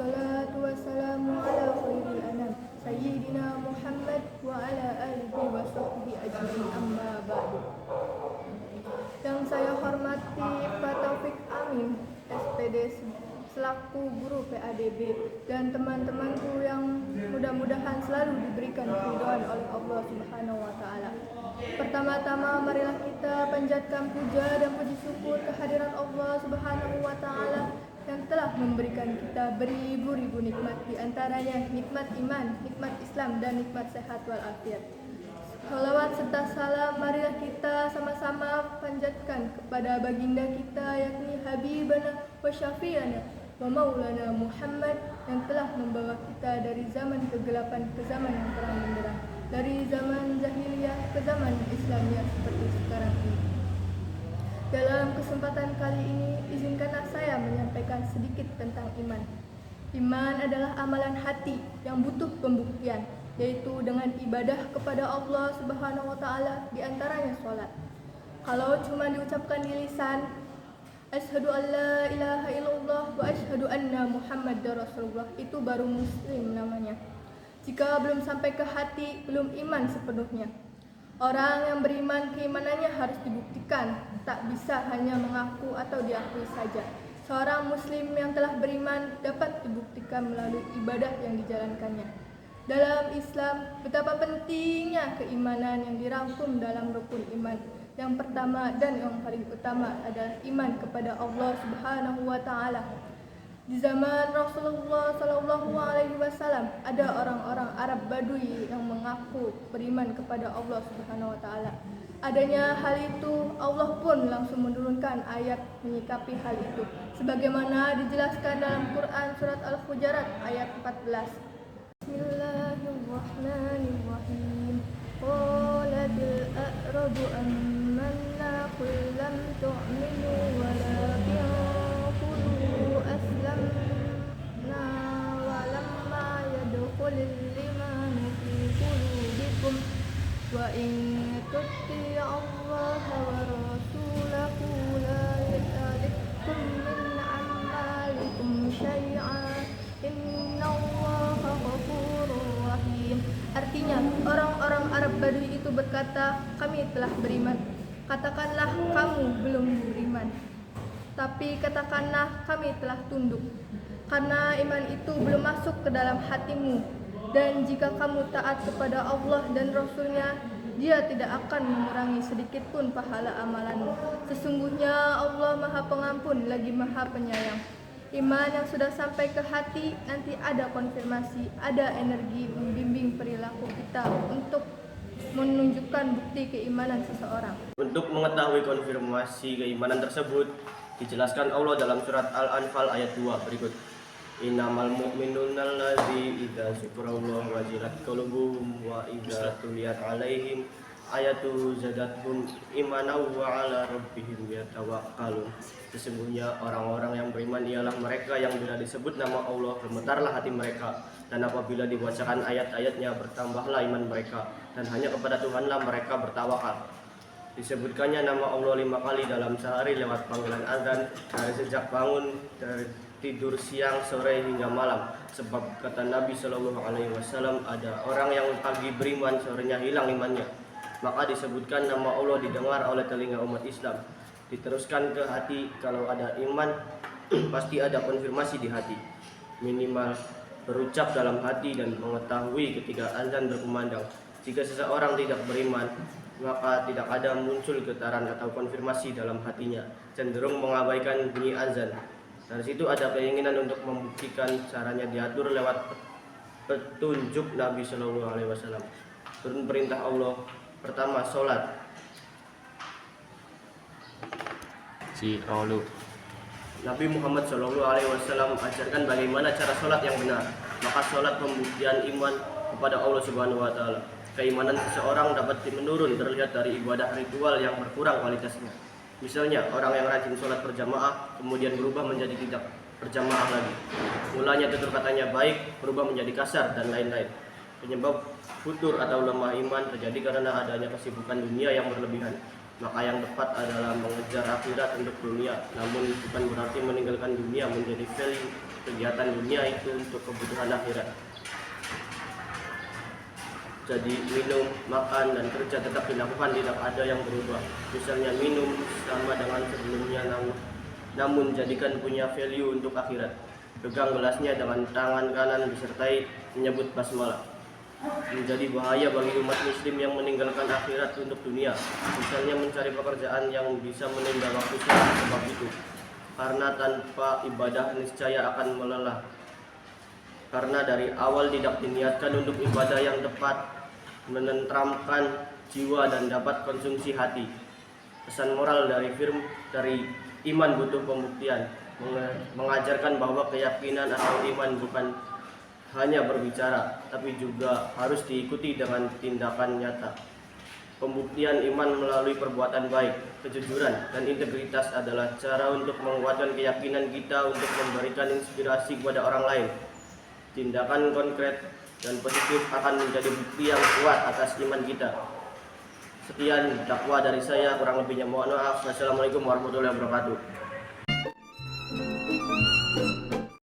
Wassalatu wassalamu ala khairil anam Sayyidina Muhammad wa ala alihi wa sahbihi ajma'in, amma ba'du. Yang saya hormati Pak Taufik Amin, SPD selaku guru PADB, dan teman-temanku yang mudah-mudahan selalu diberikan keridhaan oleh Allah Subhanahu wa taala. Pertama-tama marilah kita panjatkan puja dan puji syukur kehadirat Allah Subhanahu wa taala yang telah memberikan kita beribu-ribu nikmat, di antaranya nikmat iman, nikmat Islam, dan nikmat sehat walafiat. Salawat serta salam marilah kita sama-sama panjatkan kepada baginda kita, yakni Habibana wa Syafi'ana wa Maulana Muhammad, yang telah membawa kita dari zaman kegelapan ke zaman yang terang benderang, dari zaman jahiliyah ke zaman Islamiyah seperti sekarang ini. Dalam kesempatan kali ini, izinkanlah saya menyampaikan sedikit tentang iman. Iman adalah amalan hati yang butuh pembuktian, yaitu dengan ibadah kepada Allah Subhanahu wa taala, di antaranya salat. Kalau cuma diucapkan di lisan, asyhadu an la ilaha illallah wa asyhadu anna muhammadar rasulullah, itu baru muslim namanya. Jika belum sampai ke hati, belum iman sepenuhnya. Orang yang beriman, keimanannya harus dibuktikan, tak bisa hanya mengaku atau diakui saja. Seorang muslim yang telah beriman dapat dibuktikan melalui ibadah yang dijalankannya. Dalam Islam, betapa pentingnya keimanan yang dirangkum dalam rukun iman. Yang pertama dan yang paling utama adalah iman kepada Allah Subhanahu wa taala. Di zaman Rasulullah SAW ada orang-orang Arab Badui yang mengaku beriman kepada Allah Subhanahu wa taala. Adanya hal itu, Allah pun langsung menurunkan ayat menyikapi hal itu, sebagaimana dijelaskan dalam Quran surat Al-Hujurat ayat 14. Bismillahirrahmanirrahim. Qalatil a'rabu amanna qul lam tu'minu walakin qulu aslamna walamma yadkhulul imanu fi qulubikum wa in tuti'u Allaha wa rasulahu la yalidkum min a'malikum syai'an innallaha ghafurur rahim. Artinya, orang-orang Arab Badui itu berkata, kami telah beriman. Katakanlah kamu belum beriman, tapi katakanlah kami telah tunduk, karena iman itu belum masuk ke dalam hatimu. Dan jika kamu taat kepada Allah dan Rasulnya, Dia tidak akan mengurangi sedikit pun pahala amalanmu. Sesungguhnya Allah Maha Pengampun lagi Maha Penyayang. Iman yang sudah sampai ke hati, nanti ada konfirmasi, ada energi membimbing perilaku kita untuk menunjukkan bukti keimanan seseorang. Untuk mengetahui konfirmasi keimanan tersebut, dijelaskan Allah dalam surat Al-Anfal ayat 2 berikut. Innamal mu'minuna allazi idza dzikrallahu wajilat qulubuhum wa idza tuliyat 'alaihim ayatu zadathum imanan wa 'ala rabbihim yatawakkalun. Sesungguhnya orang-orang yang beriman ialah mereka yang bila disebut nama Allah gemetarlah hati mereka, dan apabila dibacakan ayat-ayatnya bertambahlah iman mereka, dan hanya kepada Tuhanlah mereka bertawakal. Disebutkannya nama Allah 5 kali dalam sehari lewat panggilan azan, dari sejak bangun, dari tidur siang, sore hingga malam. Sebab kata Nabi SAW, ada orang yang pagi beriman, sorenya hilang imannya. Maka disebutkan nama Allah didengar oleh telinga umat Islam. Diteruskan ke hati, kalau ada iman pasti ada konfirmasi di hati. Minimal berucap dalam hati dan mengetahui ketika azan berkumandang. Jika seseorang tidak beriman, maka tidak ada muncul getaran atau konfirmasi dalam hatinya, cenderung mengabaikan bunyi azan. Dari situ ada keinginan untuk membuktikan, caranya diatur lewat petunjuk Nabi SAW. Turun perintah Allah. Pertama, sholat. Nabi Muhammad SAW ajarkan bagaimana cara sholat yang benar. Maka sholat pembuktian iman kepada Allah Subhanahu wa taala. Keimanan seseorang dapat menurun terlihat dari ibadah ritual yang berkurang kualitasnya. Misalnya, orang yang rajin sholat berjamaah kemudian berubah menjadi tidak berjamaah lagi. Mulanya tutur katanya baik, berubah menjadi kasar, dan lain-lain. Penyebab futur atau lemah iman terjadi karena adanya kesibukan dunia yang berlebihan. maka yang tepat adalah mengejar akhirat untuk dunia. Namun bukan berarti meninggalkan dunia menjadi value kegiatan dunia itu untuk kebutuhan akhirat. Jadi minum, makan, dan kerja tetap dilakukan, tidak ada yang berubah. Misalnya minum sama dengan sebelumnya, namun jadikan punya value untuk akhirat. Pegang gelasnya dengan tangan kanan disertai menyebut basmalah. Menjadi bahaya bagi umat muslim yang meninggalkan akhirat untuk dunia. Misalnya mencari pekerjaan yang bisa menunda waktu sholat sebab itu. Karena tanpa ibadah niscaya akan melelah. Karena dari awal tidak diniatkan untuk ibadah yang tepat, menenteramkan jiwa dan dapat konsumsi hati. Pesan moral dari iman butuh pembuktian, mengajarkan bahwa keyakinan atau iman bukan hanya berbicara, tapi juga harus diikuti dengan tindakan nyata. Pembuktian iman melalui perbuatan baik, kejujuran, dan integritas adalah cara untuk menguatkan keyakinan kita untuk memberikan inspirasi kepada orang lain. Tindakan konkret dan positif akan menjadi bukti yang kuat atas iman kita. Sekian dakwah dari saya, kurang lebihnya mohon maaf. Wassalamualaikum warahmatullahi wabarakatuh.